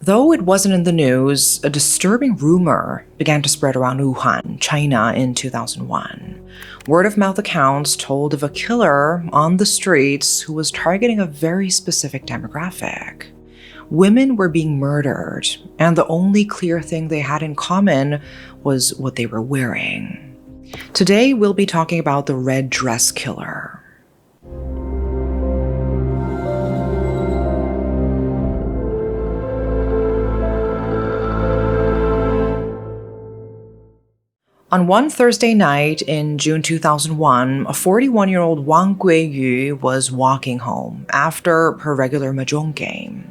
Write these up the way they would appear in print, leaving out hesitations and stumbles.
Though it wasn't in the news, a disturbing rumor began to spread around Wuhan, China in 2001. Word-of-mouth accounts told of a killer on the streets who was targeting a very specific demographic. Women were being murdered, and the only clear thing they had in common was what they were wearing. Today, we'll be talking about the red dress killer. On one Thursday night in June 2001, a 41-year-old Wang Guiyu was walking home after her regular mahjong game.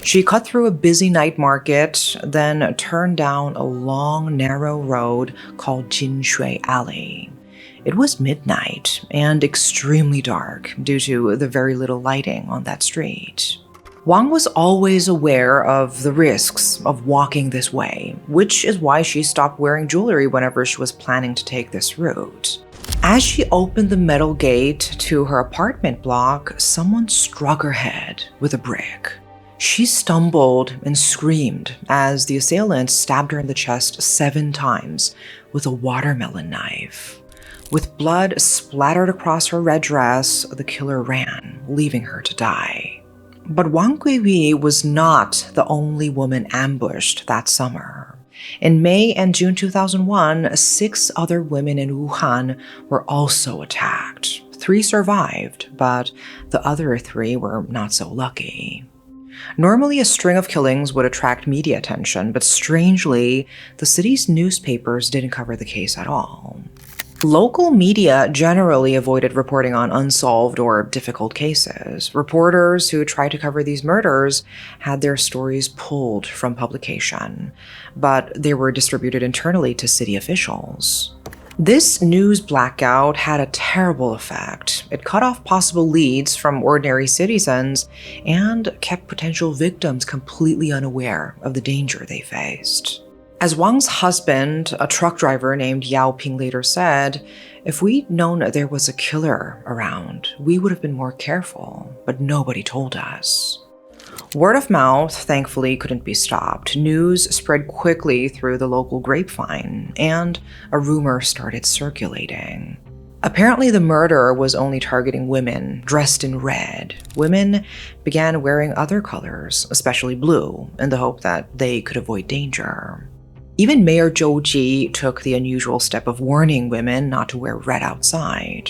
She cut through a busy night market, then turned down a long, narrow road called Jinshui Alley. It was midnight and extremely dark due to the very little lighting on that street. Wang was always aware of the risks of walking this way, which is why she stopped wearing jewelry whenever she was planning to take this route. As she opened the metal gate to her apartment block, someone struck her head with a brick. She stumbled and screamed as the assailant stabbed her in the chest 7 times with a watermelon knife. With blood splattered across her red dress, the killer ran, leaving her to die. But Wang Guiyu was not the only woman ambushed that summer. In May and June 2001, 6 other women in Wuhan were also attacked. 3 survived, but the other 3 were not so lucky. Normally, a string of killings would attract media attention, but strangely, the city's newspapers didn't cover the case at all. Local media generally avoided reporting on unsolved or difficult cases. Reporters who tried to cover these murders had their stories pulled from publication, but they were distributed internally to city officials. This news blackout had a terrible effect. It cut off possible leads from ordinary citizens and kept potential victims completely unaware of the danger they faced. As Wang's husband, a truck driver named Yao Ping, later said, "If we'd known there was a killer around, we would have been more careful, but nobody told us." Word of mouth, thankfully, couldn't be stopped. News spread quickly through the local grapevine, and a rumor started circulating. Apparently, the murderer was only targeting women dressed in red. Women began wearing other colors, especially blue, in the hope that they could avoid danger. Even Mayor Zhou Ji took the unusual step of warning women not to wear red outside.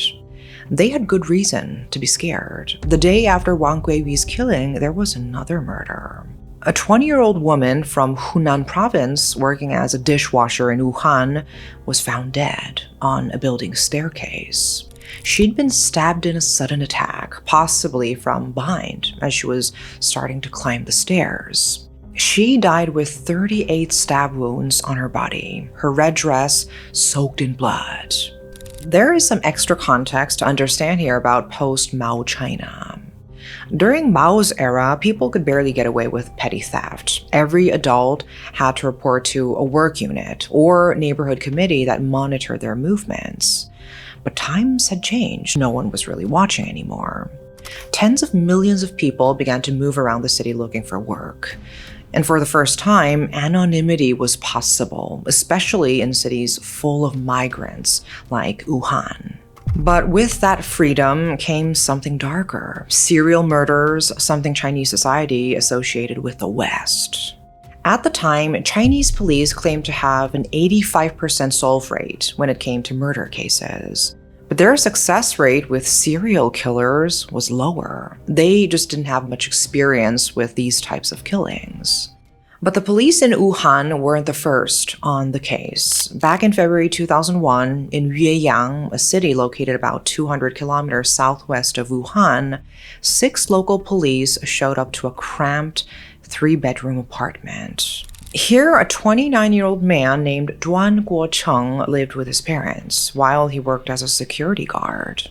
They had good reason to be scared. The day after Wang Guiyu's killing, there was another murder. A 20-year-old woman from Hunan province working as a dishwasher in Wuhan was found dead on a building staircase. She'd been stabbed in a sudden attack, possibly from behind, as she was starting to climb the stairs. She died with 38 stab wounds on her body, her red dress soaked in blood. There is some extra context to understand here about post-Mao China. During Mao's era, people could barely get away with petty theft. Every adult had to report to a work unit or neighborhood committee that monitored their movements. But times had changed. No one was really watching anymore. Tens of millions of people began to move around the city looking for work. And for the first time, anonymity was possible, especially in cities full of migrants like Wuhan. But with that freedom came something darker: serial murders, something Chinese society associated with the West. At the time, Chinese police claimed to have an 85% solve rate when it came to murder cases. But their success rate with serial killers was lower. They just didn't have much experience with these types of killings. But the police in Wuhan weren't the first on the case. Back in February 2001, in Yueyang, a city located about 200 kilometers southwest of Wuhan, 6 local police showed up to a cramped 3-bedroom apartment. Here, a 29-year-old man named Duan Guocheng lived with his parents while he worked as a security guard.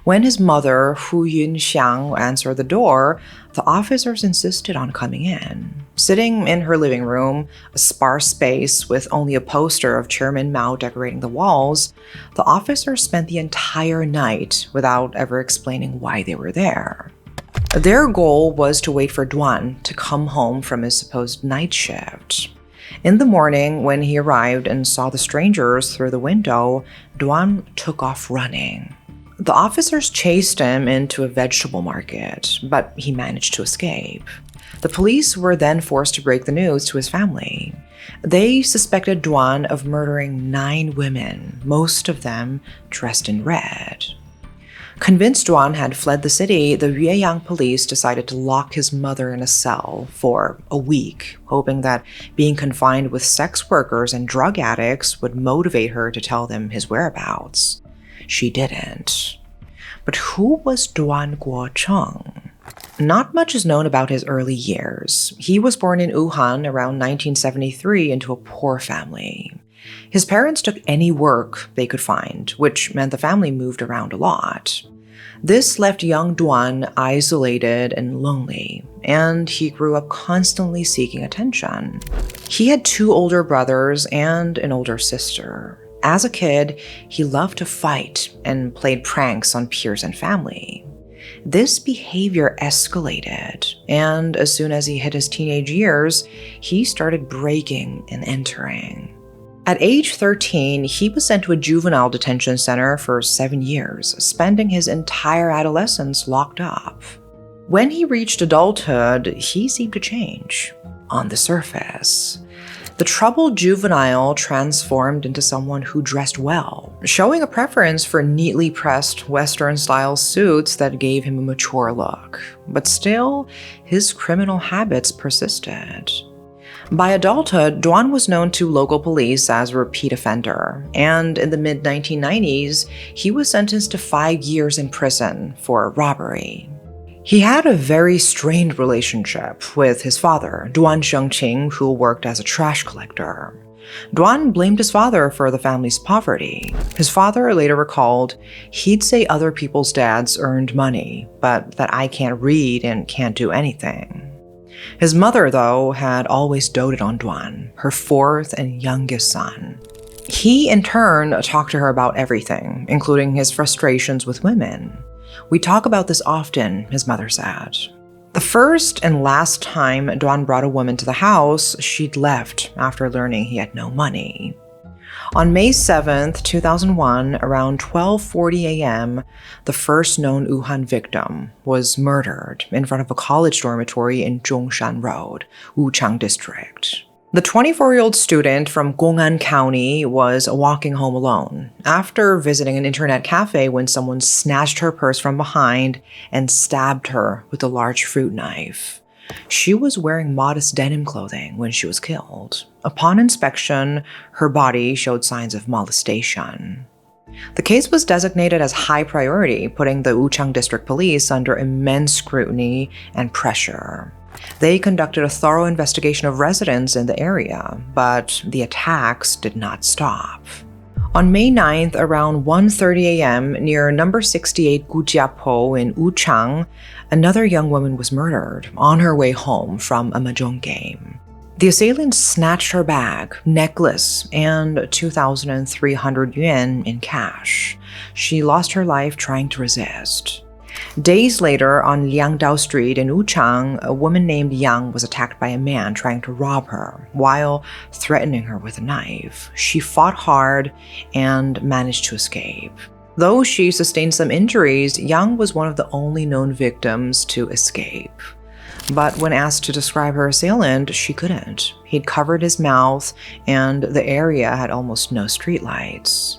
When his mother, Yueyang, answered the door, the officers insisted on coming in. Sitting in her living room, a sparse space with only a poster of Chairman Mao decorating the walls, the officers spent the entire night without ever explaining why they were there. Their goal was to wait for Duan to come home from his supposed night shift. In the morning, when he arrived and saw the strangers through the window, Duan took off running. The officers chased him into a vegetable market, but he managed to escape. The police were then forced to break the news to his family. They suspected Duan of murdering 9 women, most of them dressed in red. Convinced Duan had fled the city, the Yueyang police decided to lock his mother in a cell for a week, hoping that being confined with sex workers and drug addicts would motivate her to tell them his whereabouts. She didn't. But who was Duan Guocheng? Not much is known about his early years. He was born in Wuhan around 1973 into a poor family. His parents took any work they could find, which meant the family moved around a lot. This left young Duan isolated and lonely, and he grew up constantly seeking attention. He had 2 older brothers and an older sister. As a kid, he loved to fight and played pranks on peers and family. This behavior escalated, and as soon as he hit his teenage years, he started breaking and entering. At age 13, he was sent to a juvenile detention center for 7 years, spending his entire adolescence locked up. When he reached adulthood, he seemed to change. On the surface, the troubled juvenile transformed into someone who dressed well, showing a preference for neatly pressed Western-style suits that gave him a mature look. But still, his criminal habits persisted. By adulthood, Duan was known to local police as a repeat offender, and in the mid-1990s, he was sentenced to 5 years in prison for robbery. He had a very strained relationship with his father, Duan Shengqing, who worked as a trash collector. Duan blamed his father for the family's poverty. His father later recalled, "He'd say other people's dads earned money, but that I can't read and can't do anything." His mother, though, had always doted on Duan, her 4th and youngest son. He, in turn, talked to her about everything, including his frustrations with women. "We talk about this often," his mother said. The first and last time Duan brought a woman to the house, she'd left after learning he had no money. On May 7, 2001, around 12:40 a.m., the first known Wuhan victim was murdered in front of a college dormitory in Zhongshan Road, Wuchang district. The 24-year-old student from Gong'an County was walking home alone after visiting an internet cafe when someone snatched her purse from behind and stabbed her with a large fruit knife. She was wearing modest denim clothing when she was killed. Upon inspection, her body showed signs of molestation. The case was designated as high priority, putting the Wuchang District Police under immense scrutiny and pressure. They conducted a thorough investigation of residents in the area, but the attacks did not stop. On May 9th, around 1:30 a.m., near number 68 Gujiapo in Wuchang, another young woman was murdered on her way home from a mahjong game. The assailants snatched her bag, necklace, and 2,300 yuan in cash. She lost her life trying to resist. Days later, on Liangdao Street in Wuchang, a woman named Yang was attacked by a man trying to rob her while threatening her with a knife. She fought hard and managed to escape. Though she sustained some injuries, Yang was one of the only known victims to escape. But when asked to describe her assailant, she couldn't. He'd covered his mouth, and the area had almost no streetlights.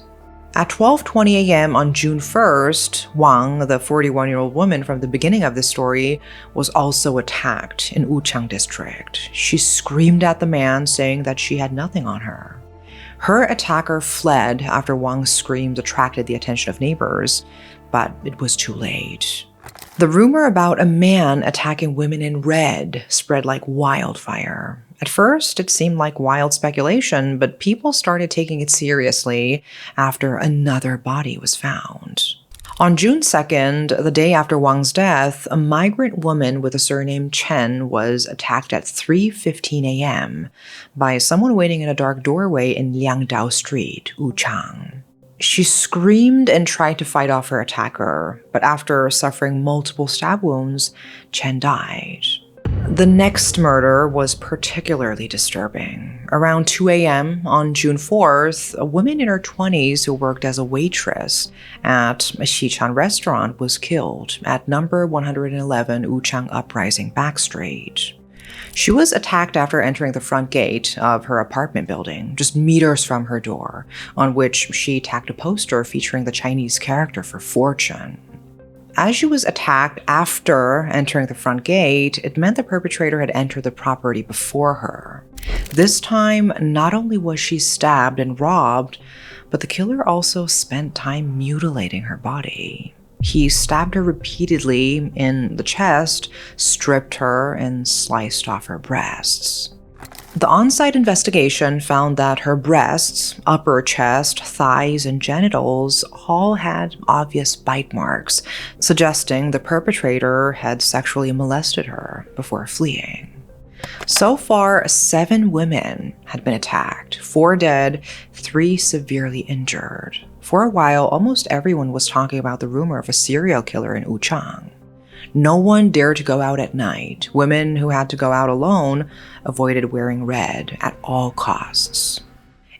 At 12:20 a.m. on June 1st, Wang, the 41-year-old woman from the beginning of this story, was also attacked in Wuchang district. She screamed at the man, saying that she had nothing on her. Her attacker fled after Wang's screams attracted the attention of neighbors, but it was too late. The rumor about a man attacking women in red spread like wildfire. At first, it seemed like wild speculation, but people started taking it seriously after another body was found. On June 2nd, the day after Wang's death, a migrant woman with the surname Chen was attacked at 3:15 a.m. by someone waiting in a dark doorway in Liangdao Street, Wuchang. She screamed and tried to fight off her attacker, but after suffering multiple stab wounds, Chen died. The next murder was particularly disturbing. Around 2 a.m. on June 4th, a woman in her 20s who worked as a waitress at a Xichan restaurant was killed at number 111 Wuchang Uprising Backstreet. She was attacked after entering the front gate of her apartment building, just meters from her door, on which she tacked a poster featuring the Chinese character for fortune. As she was attacked after entering the front gate, it meant the perpetrator had entered the property before her. This time, not only was she stabbed and robbed, but the killer also spent time mutilating her body. He stabbed her repeatedly in the chest, stripped her, and sliced off her breasts. The on-site investigation found that her breasts, upper chest, thighs, and genitals all had obvious bite marks, suggesting the perpetrator had sexually molested her before fleeing. So far, 7 women had been attacked, 4 dead, 3 severely injured. For a while, almost everyone was talking about the rumor of a serial killer in Wuchang. No one dared to go out at night. Women who had to go out alone avoided wearing red at all costs.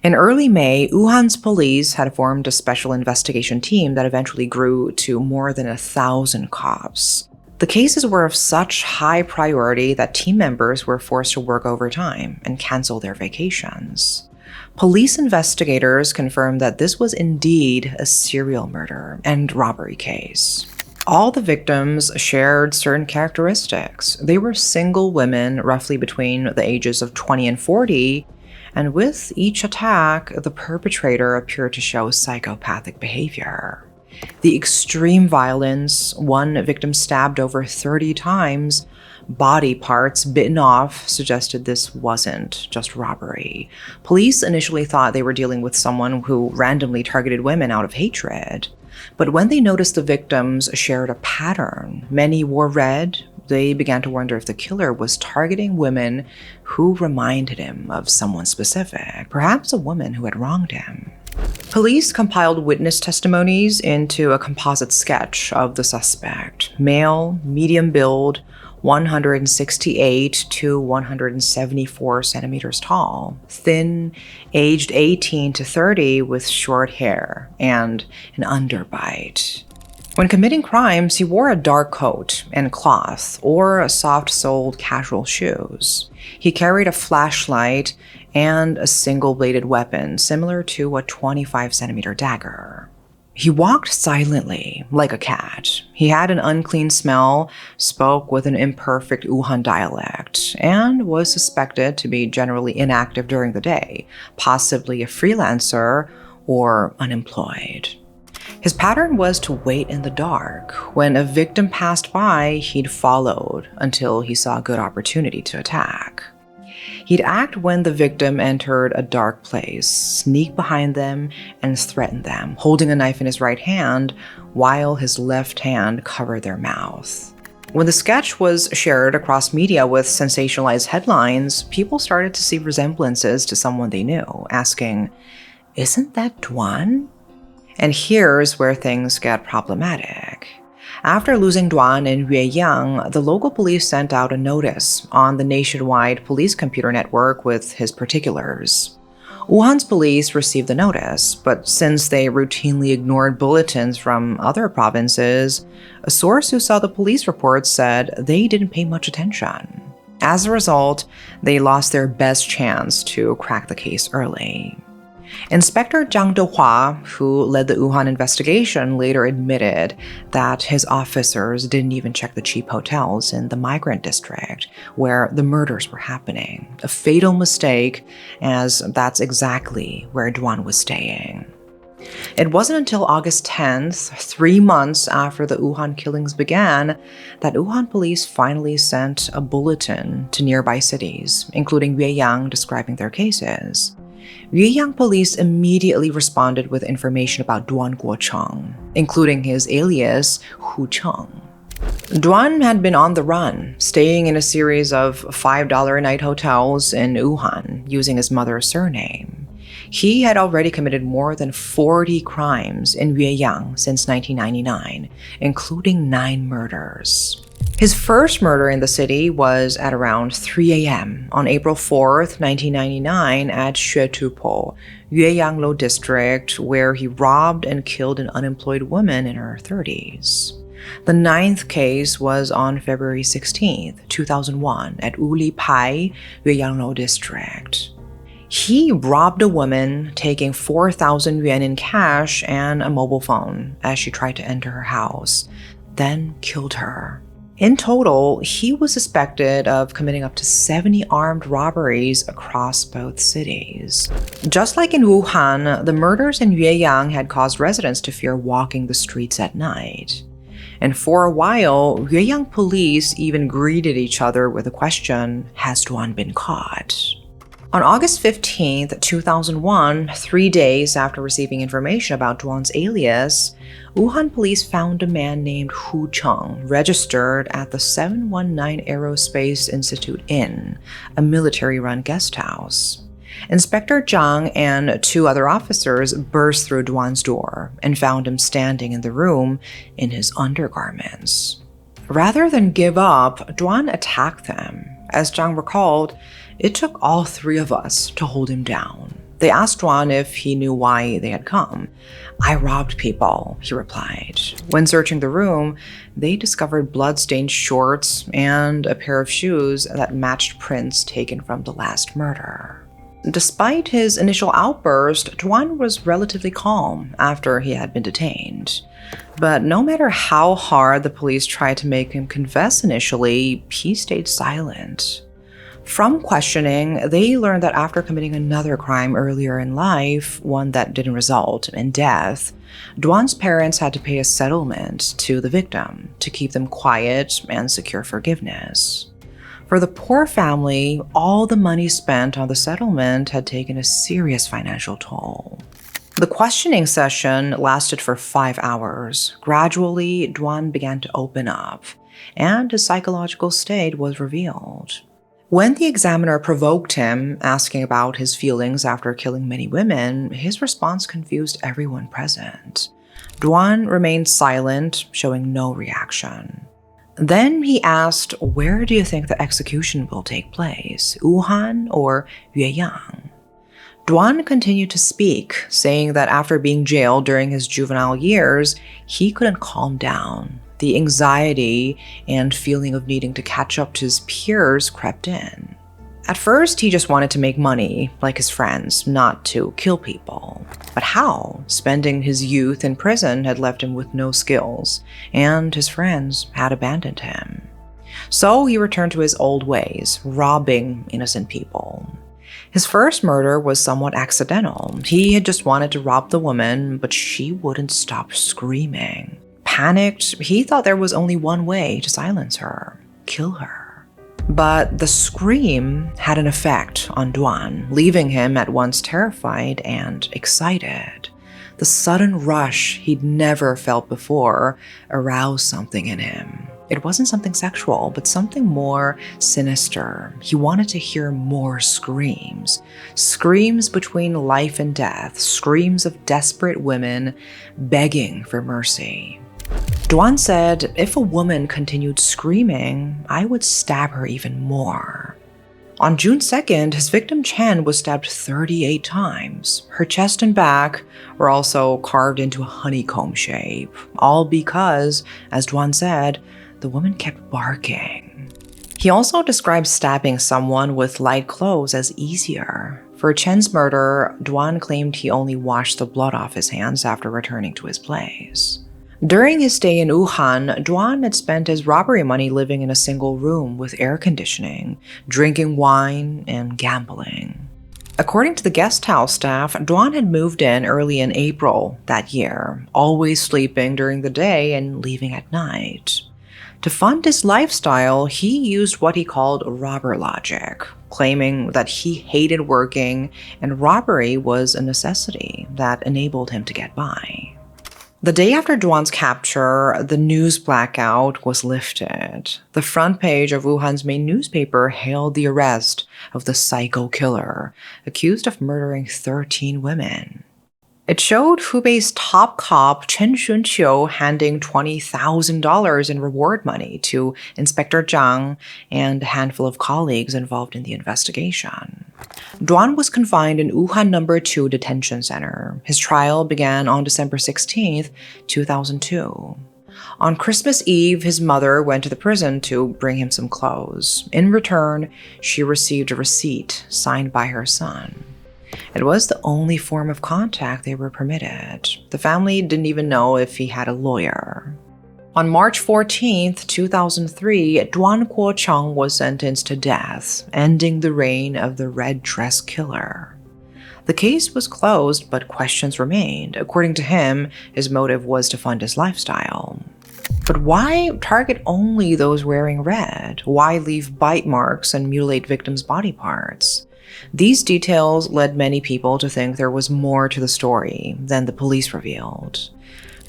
In early May, Wuhan's police had formed a special investigation team that eventually grew to more than 1,000 cops. The cases were of such high priority that team members were forced to work overtime and cancel their vacations. Police investigators confirmed that this was indeed a serial murder and robbery case. All the victims shared certain characteristics. They were single women, roughly between the ages of 20 and 40, and with each attack, the perpetrator appeared to show psychopathic behavior. The extreme violence, one victim stabbed over 30 times, body parts bitten off, suggested this wasn't just robbery. Police initially thought they were dealing with someone who randomly targeted women out of hatred. But when they noticed the victims shared a pattern, many wore red, they began to wonder if the killer was targeting women who reminded him of someone specific, perhaps a woman who had wronged him. Police compiled witness testimonies into a composite sketch of the suspect. Male, medium build, 168 to 174 centimeters tall, thin, aged 18 to 30 with short hair and an underbite. When committing crimes, he wore a dark coat and cloth or soft-soled casual shoes. He carried a flashlight and a single-bladed weapon similar to a 25-centimeter dagger. He walked silently, like a cat. He had an unclean smell, spoke with an imperfect Wuhan dialect, and was suspected to be generally inactive during the day, possibly a freelancer or unemployed. His pattern was to wait in the dark. When a victim passed by, he'd followed until he saw a good opportunity to attack. He'd act when the victim entered a dark place, sneak behind them, and threaten them, holding a knife in his right hand while his left hand covered their mouth. When the sketch was shared across media with sensationalized headlines, people started to see resemblances to someone they knew, asking, "Isn't that Duan?" And here's where things get problematic. After losing Duan and Yueyang, the local police sent out a notice on the nationwide police computer network with his particulars. Wuhan's police received the notice, but since they routinely ignored bulletins from other provinces, a source who saw the police report said they didn't pay much attention. As a result, they lost their best chance to crack the case early. Inspector Zhang Dehua, who led the Wuhan investigation, later admitted that his officers didn't even check the cheap hotels in the migrant district where the murders were happening. A fatal mistake, as that's exactly where Duan was staying. It wasn't until August 10th, 3 months after the Wuhan killings began, that Wuhan police finally sent a bulletin to nearby cities, including Yueyang, describing their cases. Yueyang police immediately responded with information about Duan Guocheng, including his alias, Hucheng. Duan had been on the run, staying in a series of $5 a night hotels in Wuhan, using his mother's surname. He had already committed more than 40 crimes in Yueyang since 1999, including 9 murders. His first murder in the city was at around 3 a.m. on April 4th, 1999 at Xuetupo, Yueyang District, where he robbed and killed an unemployed woman in her 30s. The 9th case was on February 16th, 2001 at Uli Pai, Yueyang District. He robbed a woman, taking 4,000 yuan in cash and a mobile phone as she tried to enter her house, then killed her. In total, he was suspected of committing up to 70 armed robberies across both cities. Just like in Wuhan, the murders in Yueyang had caused residents to fear walking the streets at night. And for a while, Yueyang police even greeted each other with the question, "Has Duan been caught?" On August 15, 2001, 3 days after receiving information about Duan's alias, Wuhan police found a man named Guocheng registered at the 719 Aerospace Institute Inn, a military-run guest house. Inspector Zhang and 2 other officers burst through Duan's door and found him standing in the room in his undergarments. Rather than give up, Duan attacked them. As Zhang recalled, "It took all 3 of us to hold him down." They asked Duan if he knew why they had come. "I robbed people," he replied. When searching the room, they discovered blood-stained shorts and a pair of shoes that matched prints taken from the last murder. Despite his initial outburst, Duan was relatively calm after he had been detained. But no matter how hard the police tried to make him confess initially, he stayed silent. From questioning, they learned that after committing another crime earlier in life, one that didn't result in death, Duan's parents had to pay a settlement to the victim to keep them quiet and secure forgiveness. For the poor family, all the money spent on the settlement had taken a serious financial toll. The questioning session lasted for 5 hours. Gradually, Duan began to open up, and his psychological state was revealed. When the examiner provoked him, asking about his feelings after killing many women, his response confused everyone present. Duan remained silent, showing no reaction. Then he asked, "Where do you think the execution will take place, Wuhan or Yueyang?" Duan continued to speak, saying that after being jailed during his juvenile years, he couldn't calm down. The anxiety and feeling of needing to catch up to his peers crept in. At first, he just wanted to make money, like his friends, not to kill people. But how? Spending his youth in prison had left him with no skills, and his friends had abandoned him. So he returned to his old ways, robbing innocent people. His first murder was somewhat accidental. He had just wanted to rob the woman, but she wouldn't stop screaming. Panicked, he thought there was only one way to silence her: kill her. But the scream had an effect on Duan, leaving him at once terrified and excited. The sudden rush he'd never felt before aroused something in him. It wasn't something sexual, but something more sinister. He wanted to hear more screams. Screams between life and death, screams of desperate women begging for mercy. Duan said, "If a woman continued screaming, I would stab her even more." On June 2nd, his victim Chen was stabbed 38 times. Her chest and back were also carved into a honeycomb shape, all because, as Duan said, the woman kept barking. He also described stabbing someone with light clothes as easier. For Chen's murder, Duan claimed he only washed the blood off his hands after returning to his place. During his stay in Wuhan, Duan had spent his robbery money living in a single room with air conditioning, drinking wine, and gambling. According to the guest house staff, Duan had moved in early in April that year, always sleeping during the day and leaving at night. To fund his lifestyle, he used what he called robber logic, claiming that he hated working and robbery was a necessity that enabled him to get by. The day after Duan's capture, the news blackout was lifted. The front page of Wuhan's main newspaper hailed the arrest of the psycho killer, accused of murdering 13 women. It showed Hubei's top cop Chen Shunqiu handing $20,000 in reward money to Inspector Zhang and a handful of colleagues involved in the investigation. Duan was confined in Wuhan No. 2 detention center. His trial began on December 16, 2002. On Christmas Eve, his mother went to the prison to bring him some clothes. In return, she received a receipt signed by her son. It was the only form of contact they were permitted. The family didn't even know if he had a lawyer. On March 14, 2003, Duan Guocheng was sentenced to death, ending the reign of the red dress killer. The case was closed, but questions remained. According to him, his motive was to fund his lifestyle. But why target only those wearing red? Why leave bite marks and mutilate victims' body parts? These details led many people to think there was more to the story than the police revealed.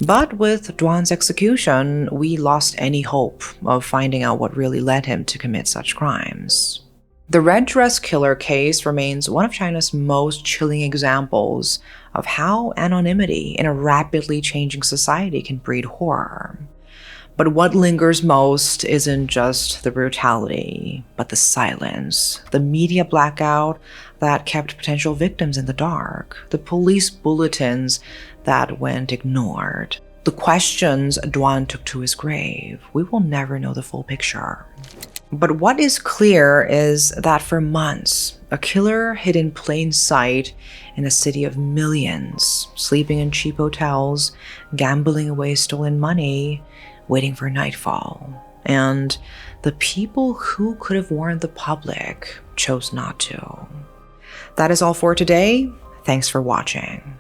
But with Duan's execution, we lost any hope of finding out what really led him to commit such crimes. The red dress killer case remains one of China's most chilling examples of how anonymity in a rapidly changing society can breed horror. But what lingers most isn't just the brutality, but the silence, the media blackout that kept potential victims in the dark, the police bulletins that went ignored, the questions Duan took to his grave. We will never know the full picture. But what is clear is that for months, a killer hid in plain sight in a city of millions, sleeping in cheap hotels, gambling away stolen money, waiting for nightfall. And the people who could have warned the public chose not to. That is all for today. Thanks for watching.